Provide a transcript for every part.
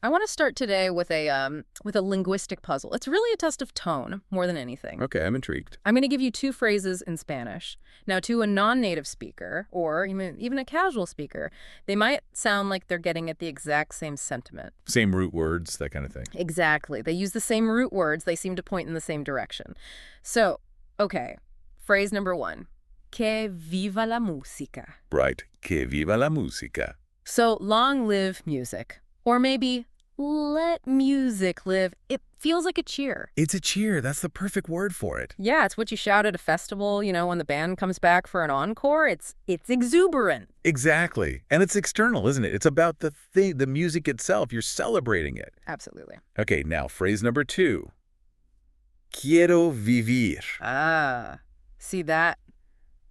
I want to start today with a linguistic puzzle. It's really a test of tone more than anything. Okay, I'm intrigued. I'm going to give you two phrases in Spanish. Now, to a non-native speaker, or even a casual speaker, they might sound like they're getting at the exact same sentiment. Same root words, that kind of thing. Exactly. They use the same root words. They seem to point in the same direction. So, okay, phrase number one. Que viva la música. Right. Que viva la música. So, long live music. Or maybe, let music live. It feels like a cheer. It's a cheer. That's the perfect word for it. Yeah, it's what you shout at a festival, when the band comes back for an encore. It's exuberant. Exactly. And it's external, isn't it? It's about the music itself. You're celebrating it. Absolutely. Okay, now phrase number two. Quiero vivir. Ah, see that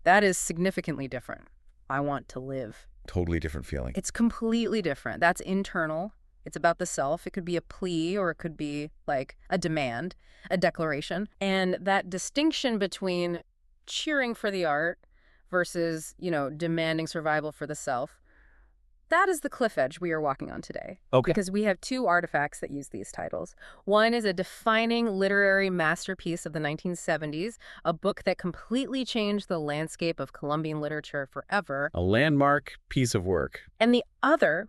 is significantly different. I want to live. Totally different feeling. It's completely different. That's internal. It's about the self. It could be a plea or it could be like a demand, a declaration. And that distinction between cheering for the art versus, demanding survival for the self, that is the cliff edge we are walking on today. Okay. Because we have two artifacts that use these titles. One is a defining literary masterpiece of the 1970s, a book that completely changed the landscape of Colombian literature forever. A landmark piece of work. And the other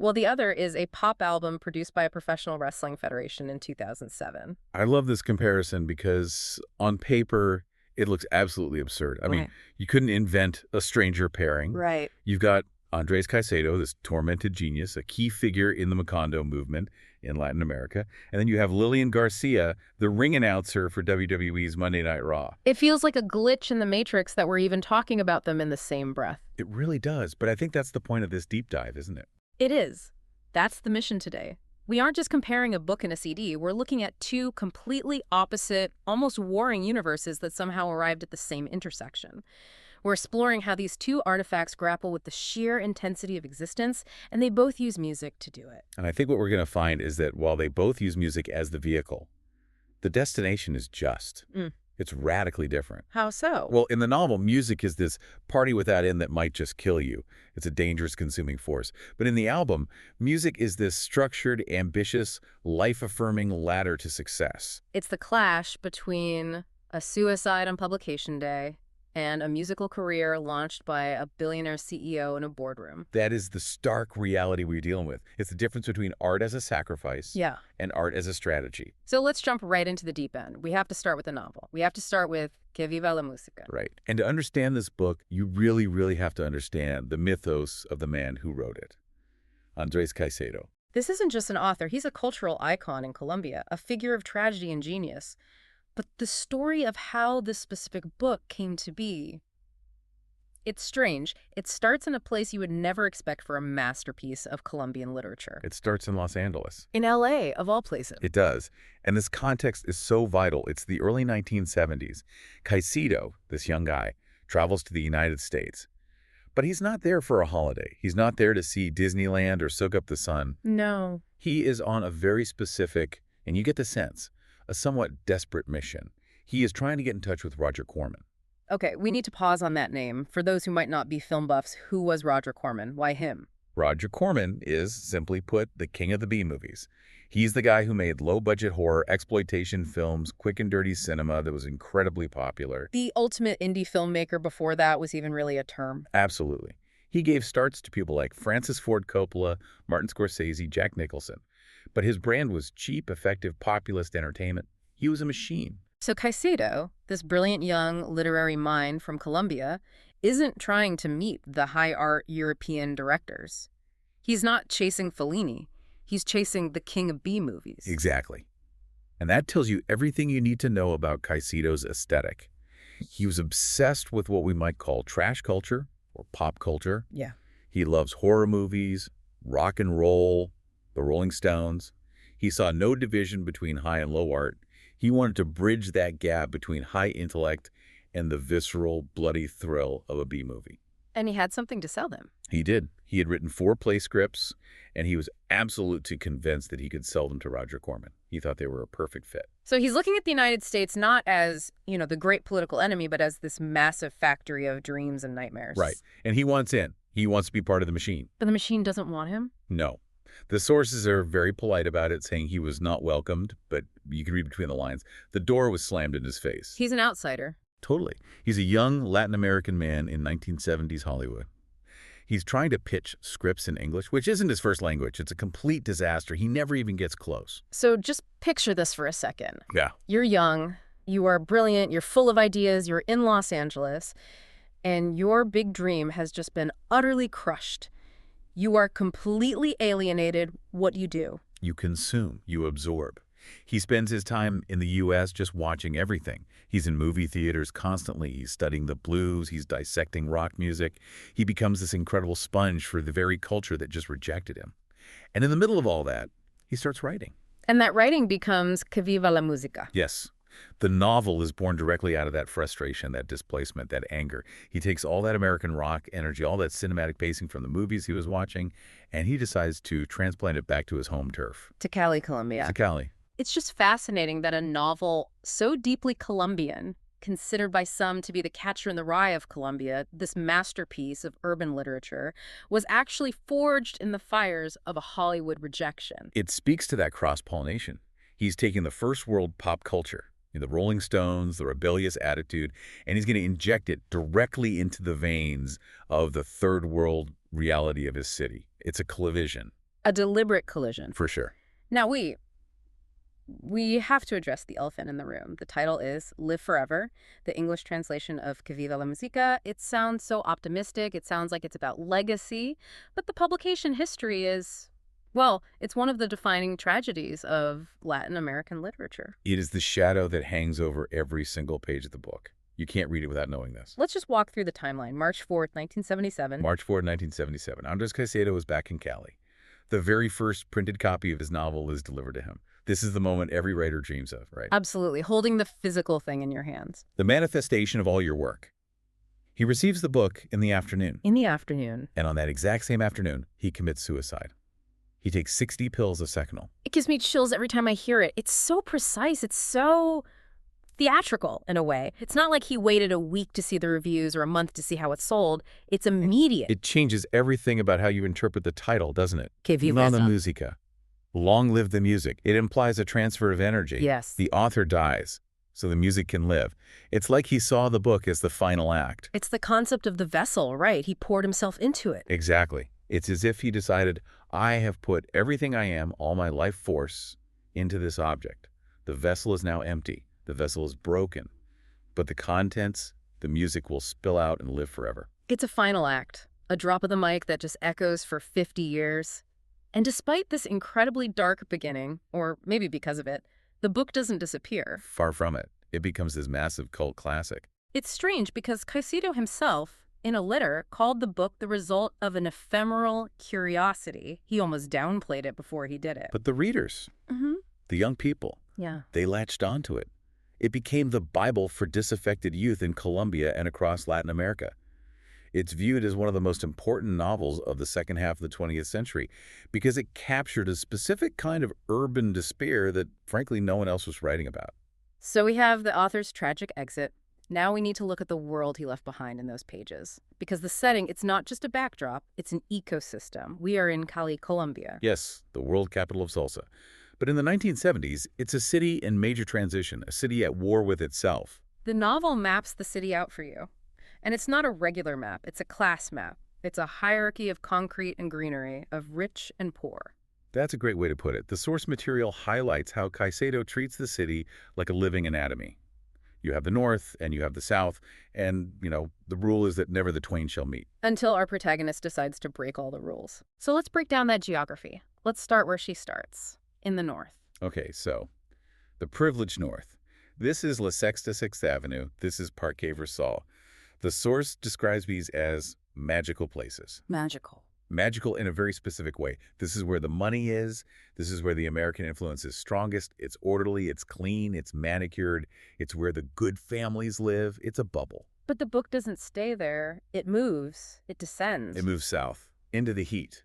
is a pop album produced by a professional wrestling federation in 2007. I love this comparison because on paper, it looks absolutely absurd. I mean, you couldn't invent a stranger pairing. Right. You've got Andrés Caicedo, this tormented genius, a key figure in the Macondo movement in Latin America. And then you have Lilian Garcia, the ring announcer for WWE's Monday Night Raw. It feels like a glitch in the Matrix that we're even talking about them in the same breath. It really does. But I think that's the point of this deep dive, isn't it? It is. That's the mission today. We aren't just comparing a book and a CD. We're looking at two completely opposite, almost warring universes that somehow arrived at the same intersection. We're exploring how these two artifacts grapple with the sheer intensity of existence, and they both use music to do it. And I think what we're going to find is that while they both use music as the vehicle, the destination is just. It's radically different. How so? Well, in the novel, music is this party without end that might just kill you. It's a dangerous, consuming force. But in the album, music is this structured, ambitious, life-affirming ladder to success. It's the clash between a suicide on publication day and a musical career launched by a billionaire CEO in a boardroom. That is the stark reality we're dealing with. It's the difference between art as a sacrifice and art as a strategy. So let's jump right into the deep end. We have to start with the novel. We have to start with Que viva la música. Right. And to understand this book, you really, really have to understand the mythos of the man who wrote it, Andrés Caicedo. This isn't just an author. He's a cultural icon in Colombia, a figure of tragedy and genius. But the story of how this specific book came to be, it's strange. It starts in a place you would never expect for a masterpiece of Colombian literature. It starts in Los Angeles. In L.A., of all places. It does. And this context is so vital. It's the early 1970s. Caicedo, this young guy, travels to the United States. But he's not there for a holiday. He's not there to see Disneyland or soak up the sun. No. He is on a very specific, and you get the sense, a somewhat desperate mission. He is trying to get in touch with Roger Corman. Okay, we need to pause on that name. For those who might not be film buffs, who was Roger Corman? Why him? Roger Corman is, simply put, the king of the B-movies. He's the guy who made low-budget horror, exploitation films, quick and dirty cinema that was incredibly popular. The ultimate indie filmmaker before that was even really a term. Absolutely. He gave starts to people like Francis Ford Coppola, Martin Scorsese, Jack Nicholson. But his brand was cheap, effective, populist entertainment. He was a machine. So Caicedo, this brilliant young literary mind from Colombia, isn't trying to meet the high art European directors. He's not chasing Fellini. He's chasing the king of B-movies. Exactly. And that tells you everything you need to know about Caicedo's aesthetic. He was obsessed with what we might call trash culture or pop culture. Yeah. He loves horror movies, rock and roll, the Rolling Stones. He saw no division between high and low art. He wanted to bridge that gap between high intellect and the visceral, bloody thrill of a B-movie. And he had something to sell them. He did. He had written 4 play scripts, and he was absolutely convinced that he could sell them to Roger Corman. He thought they were a perfect fit. So he's looking at the United States not as, the great political enemy, but as this massive factory of dreams and nightmares. Right. And he wants in. He wants to be part of the machine. But the machine doesn't want him? No. The sources are very polite about it, saying he was not welcomed, but you can read between the lines. The door was slammed in his face. He's an outsider. Totally. He's a young Latin American man in 1970s Hollywood. He's trying to pitch scripts in English, which isn't his first language. It's a complete disaster. He never even gets close. So just picture this for a second. Yeah. You're young, you are brilliant, you're full of ideas, you're in Los Angeles, and your big dream has just been utterly crushed. You are completely alienated. What do you do? You consume, you absorb. He spends his time in the U.S. just watching everything. He's in movie theaters constantly. He's studying the blues. He's dissecting rock music. He becomes this incredible sponge for the very culture that just rejected him. And in the middle of all that, he starts writing. And that writing becomes Que Viva la Música. Yes. The novel is born directly out of that frustration, that displacement, that anger. He takes all that American rock energy, all that cinematic pacing from the movies he was watching, and he decides to transplant it back to his home turf. To Cali, Colombia. To Cali. It's just fascinating that a novel so deeply Colombian, considered by some to be the Catcher in the Rye of Colombia, this masterpiece of urban literature, was actually forged in the fires of a Hollywood rejection. It speaks to that cross-pollination. He's taking the first world pop culture, the Rolling Stones, the rebellious attitude, and he's going to inject it directly into the veins of the third world reality of his city. It's a collision. A deliberate collision. For sure. Now, we have to address the elephant in the room. The title is Liveforever, the English translation of Que Viva la Música. It sounds so optimistic. It sounds like it's about legacy. But the publication history is, well, it's one of the defining tragedies of Latin American literature. It is the shadow that hangs over every single page of the book. You can't read it without knowing this. Let's just walk through the timeline. March 4th, 1977. March 4th, 1977. Andrés Caicedo was back in Cali. The very first printed copy of his novel is delivered to him. This is the moment every writer dreams of, right? Absolutely. Holding the physical thing in your hands. The manifestation of all your work. He receives the book in the afternoon. In the afternoon. And on that exact same afternoon, he commits suicide. He takes 60 pills of Seconal. It gives me chills every time I hear it. It's so precise. It's so theatrical in a way. It's not like he waited a week to see the reviews or a month to see how it sold. It's immediate. It changes everything about how you interpret the title, doesn't it? Que viva la música. Long live the music. It implies a transfer of energy. Yes. The author dies, so the music can live. It's like he saw the book as the final act. It's the concept of the vessel, right? He poured himself into it. Exactly. It's as if he decided, I have put everything I am, all my life force, into this object. The vessel is now empty. The vessel is broken. But the contents, the music will spill out and live forever. It's a final act, a drop of the mic that just echoes for 50 years. And despite this incredibly dark beginning, or maybe because of it, the book doesn't disappear. Far from it. It becomes this massive cult classic. It's strange because Caicedo himself, in a letter, called the book the result of an ephemeral curiosity. He almost downplayed it before he did it. But the readers, the young people, they latched onto it. It became the Bible for disaffected youth in Colombia and across Latin America. It's viewed as one of the most important novels of the second half of the 20th century because it captured a specific kind of urban despair that, frankly, no one else was writing about. So we have the author's tragic exit. Now we need to look at the world he left behind in those pages. Because the setting, it's not just a backdrop, it's an ecosystem. We are in Cali, Colombia. Yes, the world capital of salsa. But in the 1970s, it's a city in major transition, a city at war with itself. The novel maps the city out for you. And it's not a regular map, it's a class map. It's a hierarchy of concrete and greenery, of rich and poor. That's a great way to put it. The source material highlights how Caicedo treats the city like a living anatomy. You have the North and you have the South, and, the rule is that never the twain shall meet. Until our protagonist decides to break all the rules. So let's break down that geography. Let's start where she starts, in the North. Okay, so the privileged North. This is La Sexta 6th Avenue. This is Parque Versal. The source describes these as magical places. Magical. Magical in a very specific way. This is where the money is. This is where the American influence is strongest. It's orderly, it's clean, it's manicured. It's where the good families live. It's a bubble. But the book doesn't stay there. It moves. It descends. It moves south, into the heat,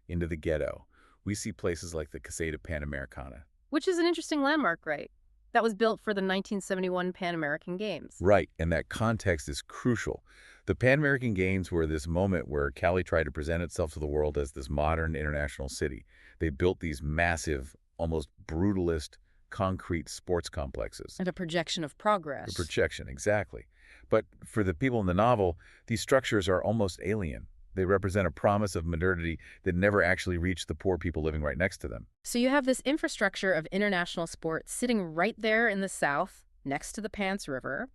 into the ghetto. We see places like the Caseta Panamericana. Which is an interesting landmark, right? That was built for the 1971 Pan American Games. Right, and that context is crucial. The Pan American Games were this moment where Cali tried to present itself to the world as this modern international city. They built these massive, almost brutalist, concrete sports complexes. And a projection of progress. The projection, exactly. But for the people in the novel, these structures are almost alien. They represent a promise of modernity that never actually reached the poor people living right next to them. So you have this infrastructure of international sport sitting right there in the South, next to the Pants River.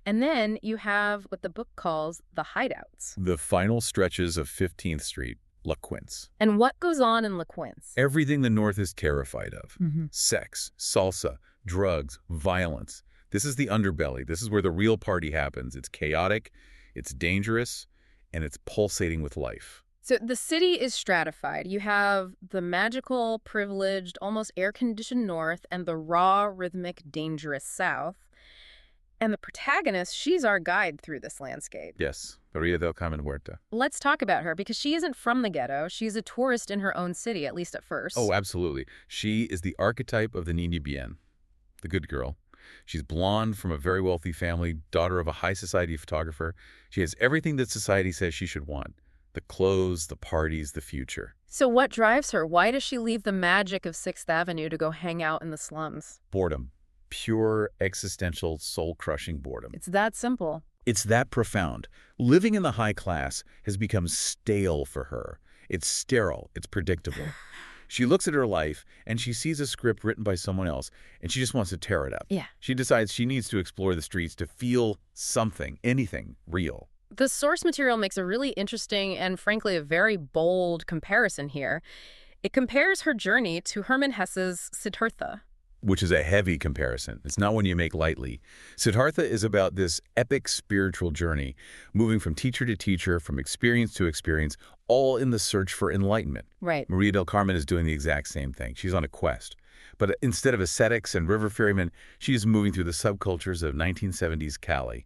And then you have what the book calls the hideouts. The final stretches of 15th Street, La Quince. And what goes on in La Quince? Everything the North is terrified of. Sex, salsa, drugs, violence. This is the underbelly. This is where the real party happens. It's chaotic, it's dangerous, and it's pulsating with life. So the city is stratified. You have the magical, privileged, almost air-conditioned North and the raw, rhythmic, dangerous South. And the protagonist, she's our guide through this landscape. Yes, María del Carmen Huerta. Let's talk about her, because she isn't from the ghetto. She's a tourist in her own city, at least at first. Oh, absolutely. She is the archetype of the niña bien, the good girl. She's blonde, from a very wealthy family, daughter of a high society photographer. She has everything that society says she should want. The clothes, the parties, the future. So what drives her? Why does she leave the magic of 6th Avenue to go hang out in the slums? Boredom. Pure, existential, soul-crushing boredom. It's that simple. It's that profound. Living in the high class has become stale for her. It's sterile. It's predictable. She looks at her life, and she sees a script written by someone else, and she just wants to tear it up. Yeah. She decides she needs to explore the streets to feel something, anything real. The source material makes a really interesting and, frankly, a very bold comparison here. It compares her journey to Hermann Hesse's Siddhartha. Which is a heavy comparison. It's not one you make lightly. Siddhartha is about this epic spiritual journey, moving from teacher to teacher, from experience to experience, all in the search for enlightenment. Right. María del Carmen is doing the exact same thing. She's on a quest. But instead of ascetics and river ferrymen, she is moving through the subcultures of 1970s Cali.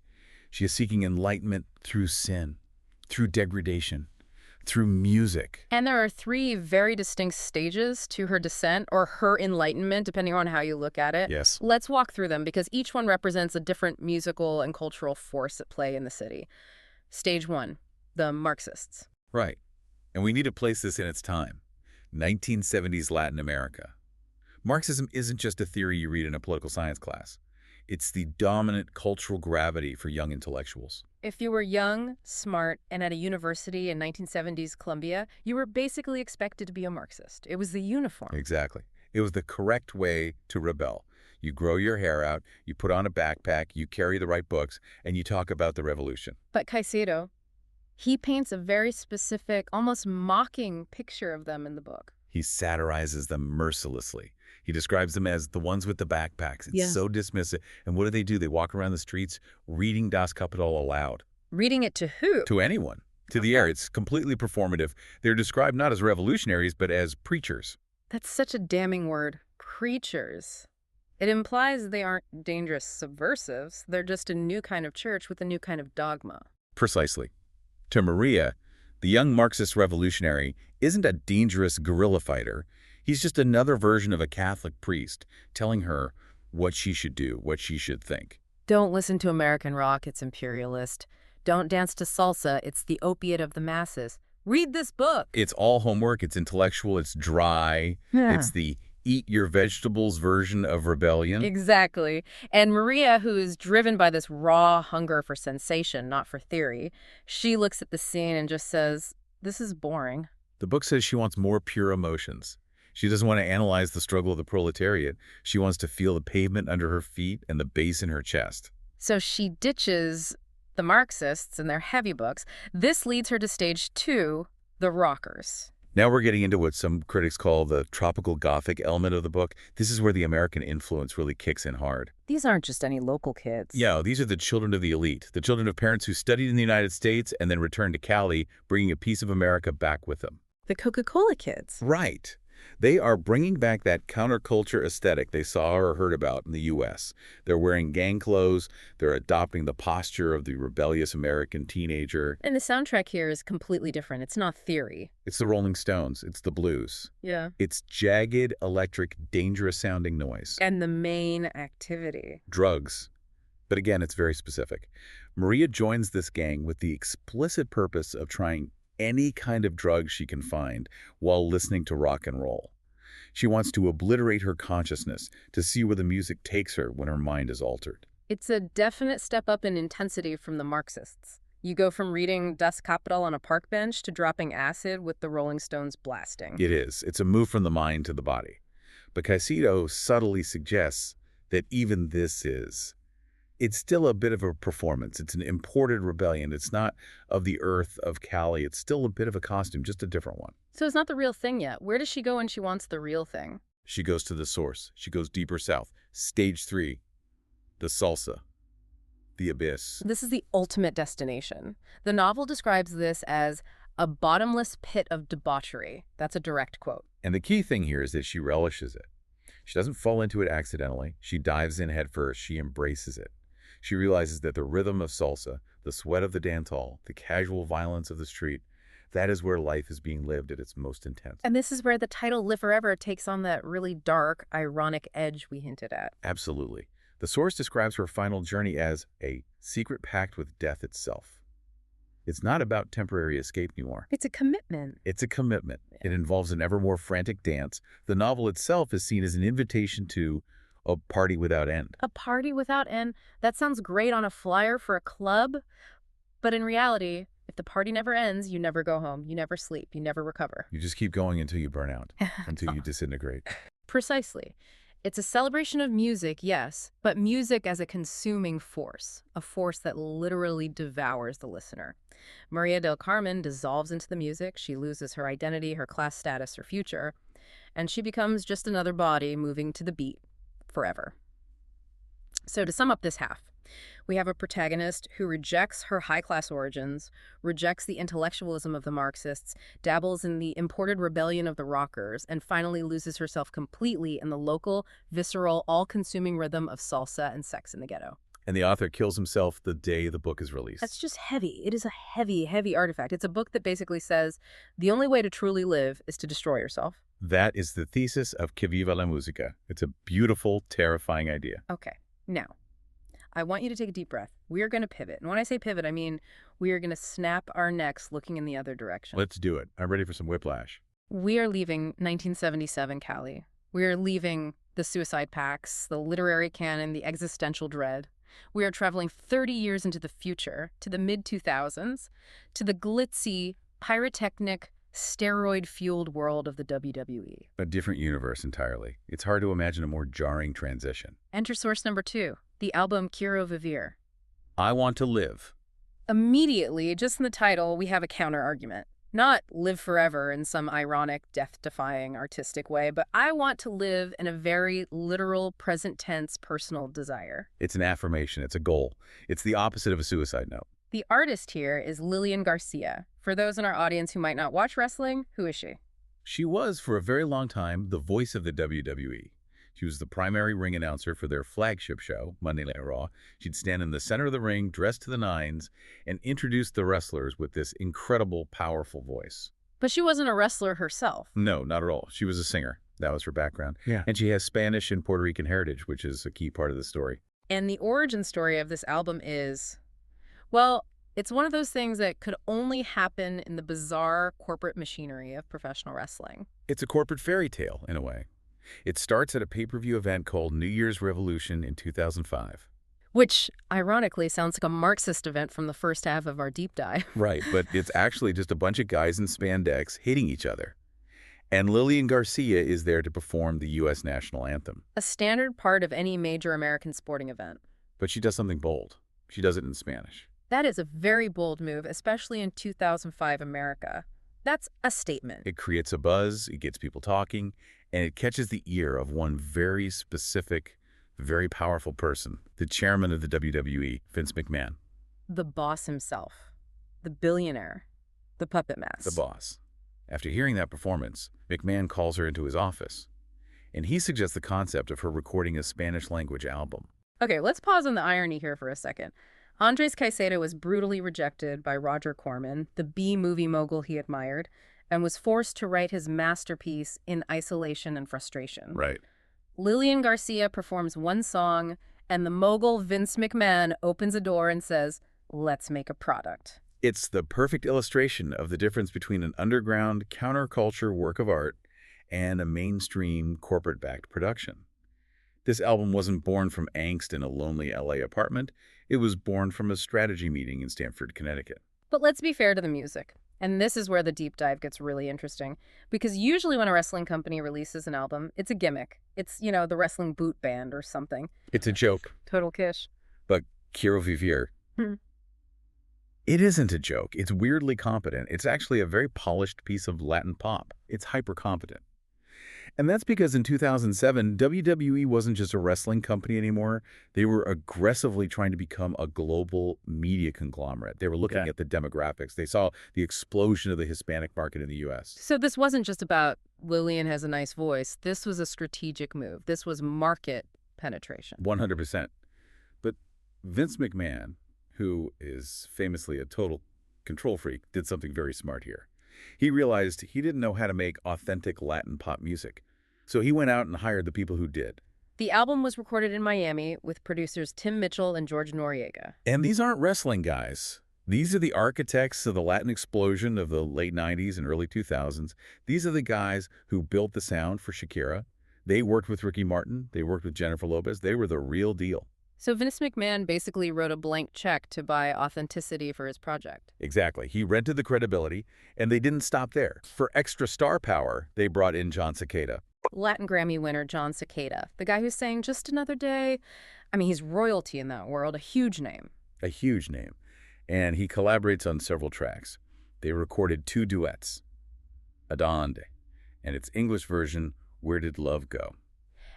She is seeking enlightenment through sin, through degradation, through music. And there are 3 very distinct stages to her descent, or her enlightenment, depending on how you look at it. Yes. Let's walk through them, because each one represents a different musical and cultural force at play in the city. Stage 1, the Marxists. Right. And we need to place this in its time. 1970s Latin America. Marxism isn't just a theory you read in a political science class. It's the dominant cultural gravity for young intellectuals. If you were young, smart, and at a university in 1970s Colombia, you were basically expected to be a Marxist. It was the uniform. Exactly. It was the correct way to rebel. You grow your hair out, you put on a backpack, you carry the right books, and you talk about the revolution. But Caicedo, he paints a very specific, almost mocking picture of them in the book. He satirizes them mercilessly. He describes them as the ones with the backpacks. It's so dismissive. And what do? They walk around the streets reading Das Kapital aloud. Reading it to who? To anyone. To the air. It's completely performative. They're described not as revolutionaries, but as preachers. That's such a damning word. Preachers. It implies they aren't dangerous subversives. They're just a new kind of church with a new kind of dogma. Precisely. To Maria, the young Marxist revolutionary isn't a dangerous guerrilla fighter. He's just another version of a Catholic priest telling her what she should do, what she should think. Don't listen to American rock, it's imperialist. Don't dance to salsa, it's the opiate of the masses. Read this book. It's all homework, it's intellectual, it's dry. Yeah. It's the eat your vegetables version of rebellion. Exactly. And Maria, who is driven by this raw hunger for sensation, not for theory, she looks at the scene and just says, this is boring. The book says she wants more pure emotions. She doesn't want to analyze the struggle of the proletariat. She wants to feel the pavement under her feet and the bass in her chest. So she ditches the Marxists and their heavy books. This leads her to stage 2, the rockers. Now we're getting into what some critics call the tropical Gothic element of the book. This is where the American influence really kicks in hard. These aren't just any local kids. Yeah, these are the children of the elite, the children of parents who studied in the United States and then returned to Cali, bringing a piece of America back with them. The Coca-Cola kids. Right. They are bringing back that counterculture aesthetic they saw or heard about in the U.S. They're wearing gang clothes. They're adopting the posture of the rebellious American teenager. And the soundtrack here is completely different. It's not theory. It's the Rolling Stones. It's the blues. Yeah. It's jagged, electric, dangerous-sounding noise. And the main activity. Drugs. But again, it's very specific. Maria joins this gang with the explicit purpose of trying any kind of drug she can find while listening to rock and roll. She wants to obliterate her consciousness to see where the music takes her when her mind is altered. It's a definite step up in intensity from the Marxists. You go from reading Das Kapital on a park bench to dropping acid with the Rolling Stones blasting. It is. It's a move from the mind to the body. But Caicedo subtly suggests that even this is. It's still a bit of a performance. It's an imported rebellion. It's not of the earth of Cali. It's still a bit of a costume, just a different one. So it's not the real thing yet. Where does she go when she wants the real thing? She goes to the source. She goes deeper south. Stage 3. The salsa. The abyss. This is the ultimate destination. The novel describes this as a bottomless pit of debauchery. That's a direct quote. And the key thing here is that she relishes it. She doesn't fall into it accidentally. She dives in head first. She embraces it. She realizes that the rhythm of salsa, the sweat of the dance hall, the casual violence of the street, that is where life is being lived at its most intense. And this is where the title Liveforever takes on that really dark, ironic edge we hinted at. Absolutely. The source describes her final journey as a secret pact with death itself. It's not about temporary escape anymore. It's a commitment. It's a commitment. Yeah. It involves an ever more frantic dance. The novel itself is seen as an invitation to a party without end. A party without end? That sounds great on a flyer for a club. But in reality, if the party never ends, you never go home. You never sleep. You never recover. You just keep going until you burn out, until you disintegrate. Precisely. It's a celebration of music, yes, but music as a consuming force, a force that literally devours the listener. María del Carmen dissolves into the music. She loses her identity, her class status, her future, and she becomes just another body moving to the beat forever. So to sum up this half, we have a protagonist who rejects her high-class origins, rejects the intellectualism of the Marxists, dabbles in the imported rebellion of the rockers, and finally loses herself completely in the local, visceral, all-consuming rhythm of salsa and sex in the ghetto. And the author kills himself the day the book is released. That's just heavy. It is a heavy, heavy artifact. It's a book that basically says the only way to truly live is to destroy yourself. That is the thesis of Que Viva la Música. It's a beautiful, terrifying idea. Okay, now, I want you to take a deep breath. We are going to pivot. And when I say pivot, I mean we are going to snap our necks looking in the other direction. Let's do it. I'm ready for some whiplash. We are leaving 1977 Cali. We are leaving the suicide pacts, the literary canon, the existential dread. We are traveling 30 years into the future, to the mid-2000s, to the glitzy, pyrotechnic, steroid-fueled world of the WWE. A different universe entirely. It's hard to imagine a more jarring transition. Enter source number 2, the album Quiero Vivir. I want to live. Immediately, just in the title, we have a counter-argument. Not live forever in some ironic, death-defying, artistic way, but I want to live in a very literal, present-tense, personal desire. It's an affirmation. It's a goal. It's the opposite of a suicide note. The artist here is Lilian Garcia. For those in our audience who might not watch wrestling, who is she? She was, for a very long time, the voice of the WWE. She was the primary ring announcer for their flagship show, Monday Night Raw. She'd stand in the center of the ring, dressed to the nines, and introduce the wrestlers with this incredible, powerful voice. But she wasn't a wrestler herself. No, not at all. She was a singer. That was her background. Yeah. And she has Spanish and Puerto Rican heritage, which is a key part of the story. And the origin story of this album is, well, it's one of those things that could only happen in the bizarre corporate machinery of professional wrestling. It's a corporate fairy tale, in a way. It starts at a pay-per-view event called New Year's Revolution in 2005. Which, ironically, sounds like a Marxist event from the first half of our deep dive. Right, but it's actually just a bunch of guys in spandex hitting each other. And Lilian Garcia is there to perform the U.S. national anthem. A standard part of any major American sporting event. But she does something bold. She does it in Spanish. That is a very bold move, especially in 2005 America. That's a statement. It creates a buzz, it gets people talking, and it catches the ear of one very specific, very powerful person, the chairman of the WWE, Vince McMahon. The boss himself. The billionaire. The puppet master. The boss. After hearing that performance, McMahon calls her into his office, and he suggests the concept of her recording a Spanish-language album. Okay, let's pause on the irony here for a second. Andrés Caicedo was brutally rejected by Roger Corman, the B-movie mogul he admired, and was forced to write his masterpiece in isolation and frustration. Right. Lilian Garcia performs one song, and the mogul Vince McMahon opens a door and says, "Let's make a product." It's the perfect illustration of the difference between an underground counterculture work of art and a mainstream corporate-backed production. This album wasn't born from angst in a lonely LA apartment. It was born from a strategy meeting in Stamford, Connecticut. But let's be fair to the music. And this is where the deep dive gets really interesting. Because usually when a wrestling company releases an album, it's a gimmick. It's, the wrestling boot band or something. It's a joke. Total kish. But Quiero Vivir, it isn't a joke. It's weirdly competent. It's actually a very polished piece of Latin pop. It's hyper-competent. And that's because in 2007, WWE wasn't just a wrestling company anymore. They were aggressively trying to become a global media conglomerate. They were looking at the demographics. They saw the explosion of the Hispanic market in the U.S. So this wasn't just about Lilian has a nice voice. This was a strategic move. This was market penetration. 100%. But Vince McMahon, who is famously a total control freak, did something very smart here. He realized he didn't know how to make authentic Latin pop music. So he went out and hired the people who did. The album was recorded in Miami with producers Tim Mitchell and George Noriega. And these aren't wrestling guys. These are the architects of the Latin explosion of the late 90s and early 2000s. These are the guys who built the sound for Shakira. They worked with Ricky Martin. They worked with Jennifer Lopez. They were the real deal. So Vince McMahon basically wrote a blank check to buy authenticity for his project. Exactly. He rented the credibility, and they didn't stop there. For extra star power, they brought in Jon Secada. Latin Grammy-winner Jon Secada, the guy who's saying just another day. I mean, he's royalty in that world, a huge name. A huge name. And he collaborates on several tracks. They recorded 2 duets, Adonde, and its English version, Where Did Love Go?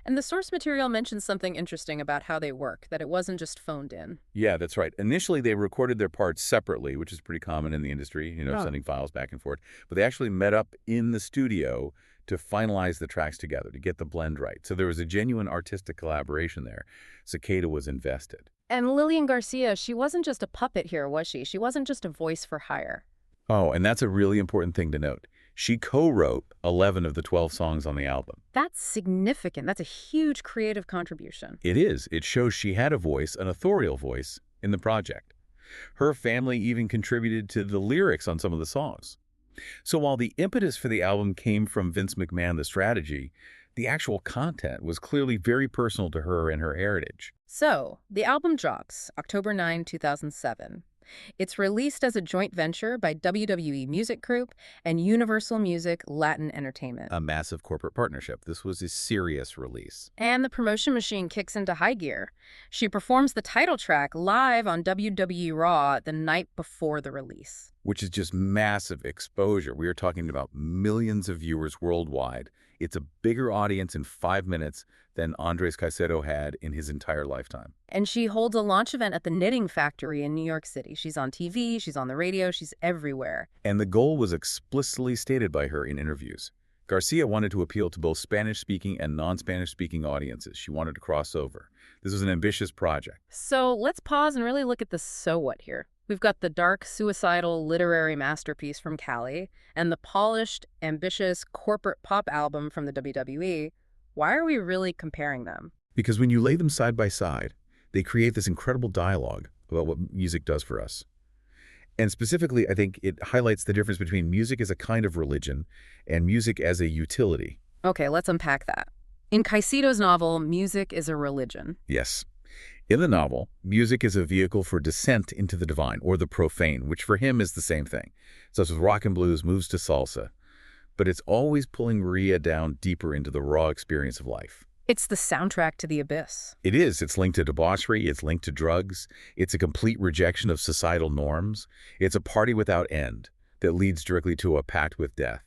And the source material mentions something interesting about how they work, that it wasn't just phoned in. Yeah, that's right. Initially, they recorded their parts separately, which is pretty common in the industry, sending files back and forth. But they actually met up in the studio to finalize the tracks together, to get the blend right. So there was a genuine artistic collaboration there. Secada was invested. And Lilian Garcia, she wasn't just a puppet here, was she? She wasn't just a voice for hire. Oh, and that's a really important thing to note. She co-wrote 11 of the 12 songs on the album. That's significant. That's a huge creative contribution. It is. It shows she had a voice, an authorial voice, in the project. Her family even contributed to the lyrics on some of the songs. So while the impetus for the album came from Vince McMahon, the strategy, the actual content was clearly very personal to her and her heritage. So, the album drops October 9, 2007. It's released as a joint venture by WWE Music Group and Universal Music Latin Entertainment. A massive corporate partnership. This was a serious release. And the promotion machine kicks into high gear. She performs the title track live on WWE Raw the night before the release. Which is just massive exposure. We are talking about millions of viewers worldwide. It's a bigger audience in 5 minutes than Andrés Caicedo had in his entire lifetime. And she holds a launch event at the Knitting Factory in New York City. She's on TV, she's on the radio, she's everywhere. And the goal was explicitly stated by her in interviews. Garcia wanted to appeal to both Spanish-speaking and non-Spanish-speaking audiences. She wanted to cross over. This was an ambitious project. So let's pause and really look at the so what here. We've got the dark, suicidal literary masterpiece from Cali and the polished, ambitious corporate pop album from the WWE. Why are we really comparing them? Because when you lay them side by side, they create this incredible dialogue about what music does for us. And specifically, I think it highlights the difference between music as a kind of religion and music as a utility. Okay, let's unpack that. In Caicedo's novel, music is a religion. Yes. In the novel, music is a vehicle for descent into the divine, or the profane, which for him is the same thing. Such as rock and blues moves to salsa. But it's always pulling Maria down deeper into the raw experience of life. It's the soundtrack to the abyss. It is. It's linked to debauchery. It's linked to drugs. It's a complete rejection of societal norms. It's a party without end that leads directly to a pact with death.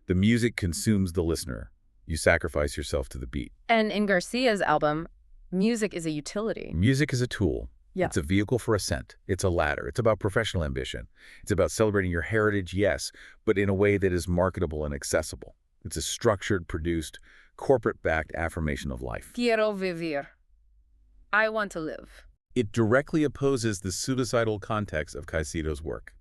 The music consumes the listener. You sacrifice yourself to the beat. And in Garcia's album, music is a utility. Music is a tool. Yeah. It's a vehicle for ascent. It's a ladder. It's about professional ambition. It's about celebrating your heritage, yes, but in a way that is marketable and accessible. It's a structured, produced, corporate-backed affirmation of life. Quiero vivir. I want to live. It directly opposes the suicidal context of Caicedo's work.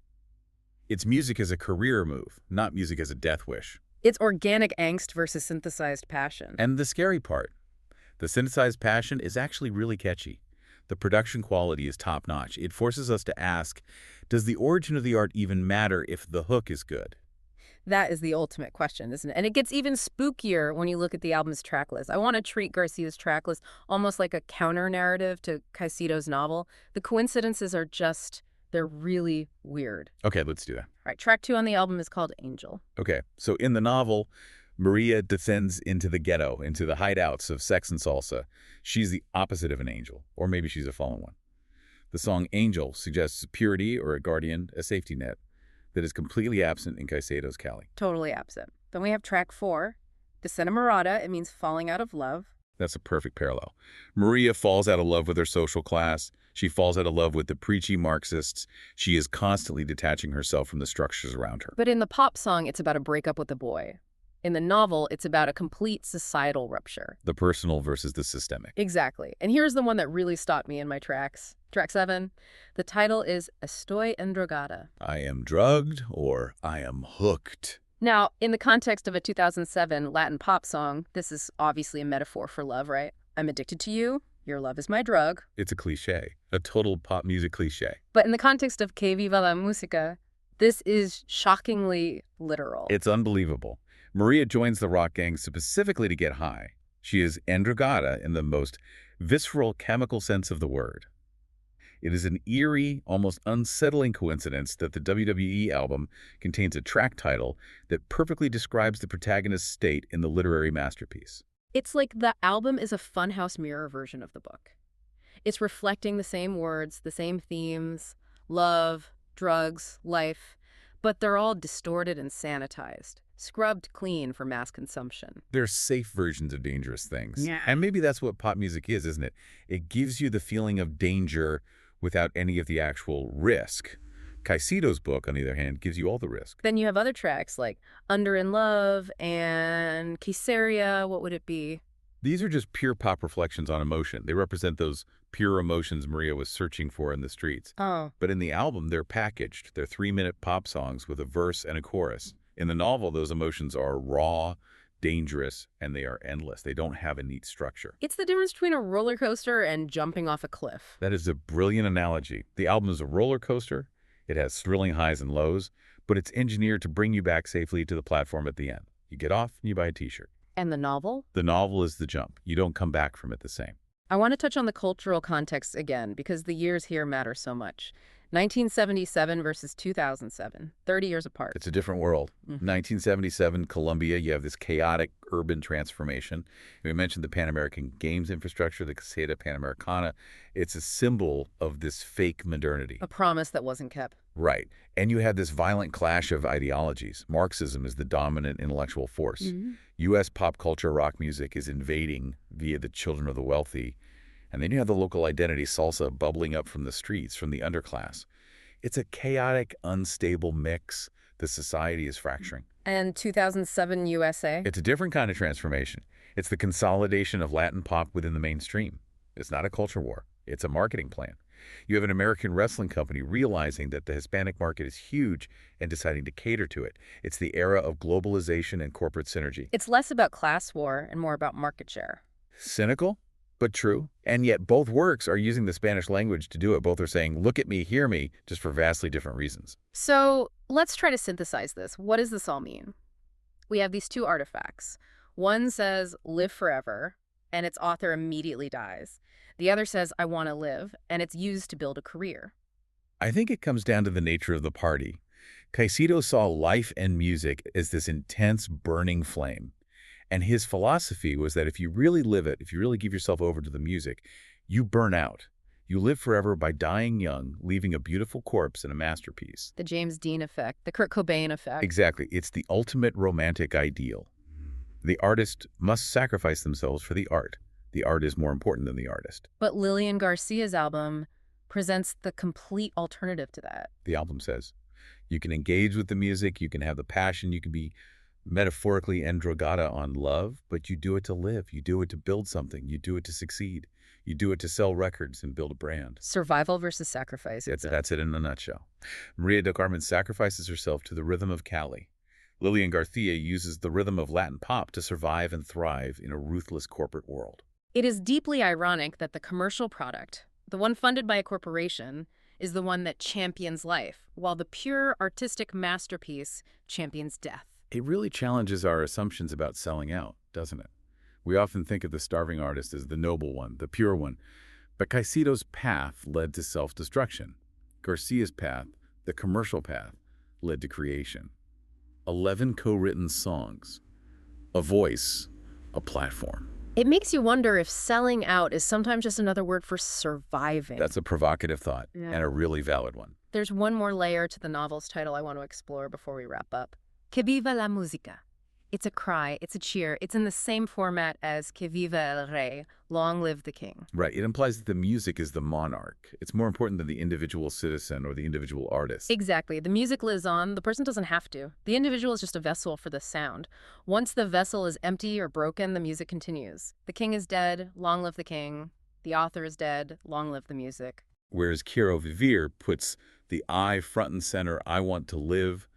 It's music as a career move, not music as a death wish. It's organic angst versus synthesized passion. And the scary part, the synthesized passion is actually really catchy. The production quality is top-notch. It forces us to ask, does the origin of the art even matter if the hook is good? That is the ultimate question, isn't it? And it gets even spookier when you look at the album's track list. I want to treat Garcia's track list almost like a counter-narrative to Caicedo's novel. The coincidences are just, they're really weird. Okay, let's do that. All right, track 2 on the album is called Angel. Okay, so in the novel, Maria descends into the ghetto, into the hideouts of sex and salsa. She's the opposite of an angel, or maybe she's a fallen one. The song Angel suggests purity or a guardian, a safety net, that is completely absent in Caicedo's Cali. Totally absent. Then we have track 4, Desenamorada. It means falling out of love. That's a perfect parallel. Maria falls out of love with her social class. She falls out of love with the preachy Marxists. She is constantly detaching herself from the structures around her. But in the pop song, it's about a breakup with a boy. In the novel, it's about a complete societal rupture. The personal versus the systemic. Exactly. And here's the one that really stopped me in my tracks. Track 7. The title is Estoy Endrogada. I am drugged or I am hooked. Now, in the context of a 2007 Latin pop song, this is obviously a metaphor for love, right? I'm addicted to you. Your love is my drug. It's a cliche, a total pop music cliche. But in the context of Que Viva la Música, this is shockingly literal. It's unbelievable. Maria joins the rock gang specifically to get high. She is endrogada in the most visceral chemical sense of the word. It is an eerie, almost unsettling coincidence that the WWE album contains a track title that perfectly describes the protagonist's state in the literary masterpiece. It's like the album is a funhouse mirror version of the book. It's reflecting the same words, the same themes, love, drugs, life, but they're all distorted and sanitized, scrubbed clean for mass consumption. They're safe versions of dangerous things. Yeah. And maybe that's what pop music is, isn't it? It gives you the feeling of danger without any of the actual risk. Caicedo's book, on the other hand, gives you all the risk. Then you have other tracks like Under in Love and Quesaria. What would it be? These are just pure pop reflections on emotion. They represent those pure emotions Maria was searching for in the streets. Oh. But in the album, they're packaged. They're 3-minute pop songs with a verse and a chorus. In the novel, those emotions are raw, dangerous, and they are endless. They don't have a neat structure. It's the difference between a roller coaster and jumping off a cliff. That is a brilliant analogy. The album is a roller coaster. It has thrilling highs and lows, but it's engineered to bring you back safely to the platform at the end. You get off and you buy a t-shirt. And the novel? The novel is the jump. You don't come back from it the same. I want to touch on the cultural context again because the years here matter so much. 1977 versus 2007, 30 years apart. It's a different world. 1977, Colombia, you have this chaotic urban transformation. We mentioned the Pan American Games infrastructure, the Caseta Panamericana. It's a symbol of this fake modernity. A promise that wasn't kept. Right. And you have this violent clash of ideologies. Marxism is the dominant intellectual force. U.S. pop culture rock music is invading via the children of the wealthy. And then you have the local identity salsa bubbling up from the streets, from the underclass. It's a chaotic, unstable mix. The society is fracturing. And 2007 USA? It's a different kind of transformation. It's the consolidation of Latin pop within the mainstream. It's not a culture war. It's a marketing plan. You have an American wrestling company realizing that the Hispanic market is huge and deciding to cater to it. It's the era of globalization and corporate synergy. It's less about class war and more about market share. Cynical, but true. And yet both works are using the Spanish language to do it. Both are saying, look at me, hear me, just for vastly different reasons. So let's try to synthesize this. What does this all mean? We have these two artifacts. One says, live forever, and its author immediately dies. The other says, I want to live, and it's used to build a career. I think it comes down to the nature of the party. Caicedo saw life and music as this intense, burning flame. And his philosophy was that if you really live it, if you really give yourself over to the music, you burn out. You live forever by dying young, leaving a beautiful corpse and a masterpiece. The James Dean effect, the Kurt Cobain effect. Exactly. It's the ultimate romantic ideal. The artist must sacrifice themselves for the art. The art is more important than the artist. But Lilian Garcia's album presents the complete alternative to that. The album says, you can engage with the music, you can have the passion, you can be metaphorically endrogada on love, but you do it to live. You do it to build something. You do it to succeed. You do it to sell records and build a brand. Survival versus sacrifice. That's it in a nutshell. Maria del Carmen sacrifices herself to the rhythm of Cali. Lilian Garcia uses the rhythm of Latin pop to survive and thrive in a ruthless corporate world. It is deeply ironic that the commercial product, The one funded by a corporation is the one that champions life, while the pure artistic masterpiece champions death. It really challenges our assumptions about selling out, doesn't it? We often think of the starving artist as the noble one, the pure one. But Caicedo's path led to self-destruction. Garcia's path, the commercial path, led to creation. 11 co-written songs, a voice, a platform. It makes you wonder if selling out is sometimes just another word for surviving. That's a provocative thought, and a really valid one. There's one more layer to the novel's title I want to explore before we wrap up. Que viva la música. It's a cry, it's a cheer, it's in the same format as Que viva el rey, long live the king. Right, it implies that the music is the monarch. It's more important than the individual citizen or the individual artist. Exactly. The music lives on. The person doesn't have to. The individual is just a vessel for the sound. Once the vessel is empty or broken, the music continues. The king is dead, long live the king. The author is dead, long live the music. Whereas Quiero Vivir puts the I front and center, I want to live.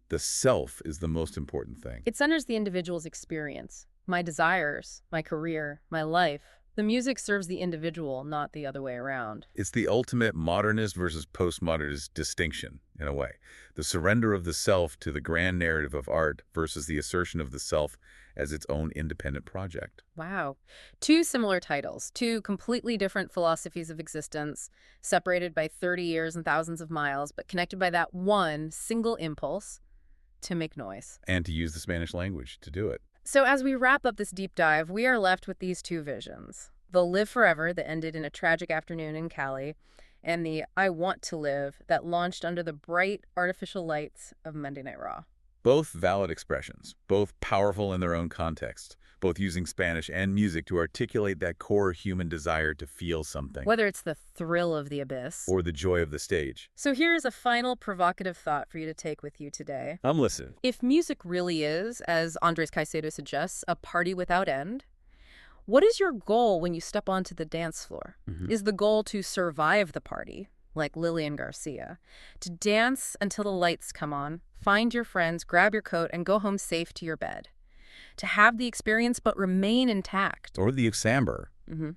The self is the most important thing. It centers the individual's experience, my desires, my career, my life. The music serves the individual, not the other way around. It's the ultimate modernist versus postmodernist distinction, in a way. The surrender of the self to the grand narrative of art versus the assertion of the self as its own independent project. Wow. Two similar titles, two completely different philosophies of existence, separated by 30 years and thousands of miles, but connected by that one single impulse to make noise. And to use the Spanish language to do it. So as we wrap up this deep dive, we are left with these two visions. The Live Forever that ended in a tragic afternoon in Cali, and the I Want to Live that launched under the bright artificial lights of Monday Night Raw. Both valid expressions, both powerful in their own context, both using Spanish and music to articulate that core human desire to feel something. Whether it's the thrill of the abyss Or the joy of the stage. So here's a final provocative thought for you to take with you today. I'm listening. If music really is, as Andrés Caicedo suggests, a party without end, what is your goal when you step onto the dance floor? Is the goal to survive the party, like Lilian Garcia, to dance until the lights come on, find your friends, grab your coat, and go home safe to your bed? To have the experience but remain intact? Or the examber.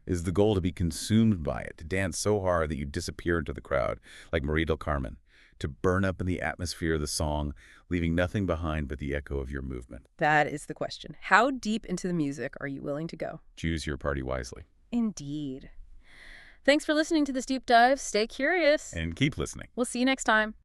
Is the goal to be consumed by it, to dance so hard that you disappear into the crowd, like María del Carmen, to burn up in the atmosphere of the song, leaving nothing behind but the echo of your movement? That is the question. How deep into the music are you willing to go? Choose your party wisely. Indeed. Thanks for listening to this deep dive. Stay curious. And keep listening. We'll see you next time.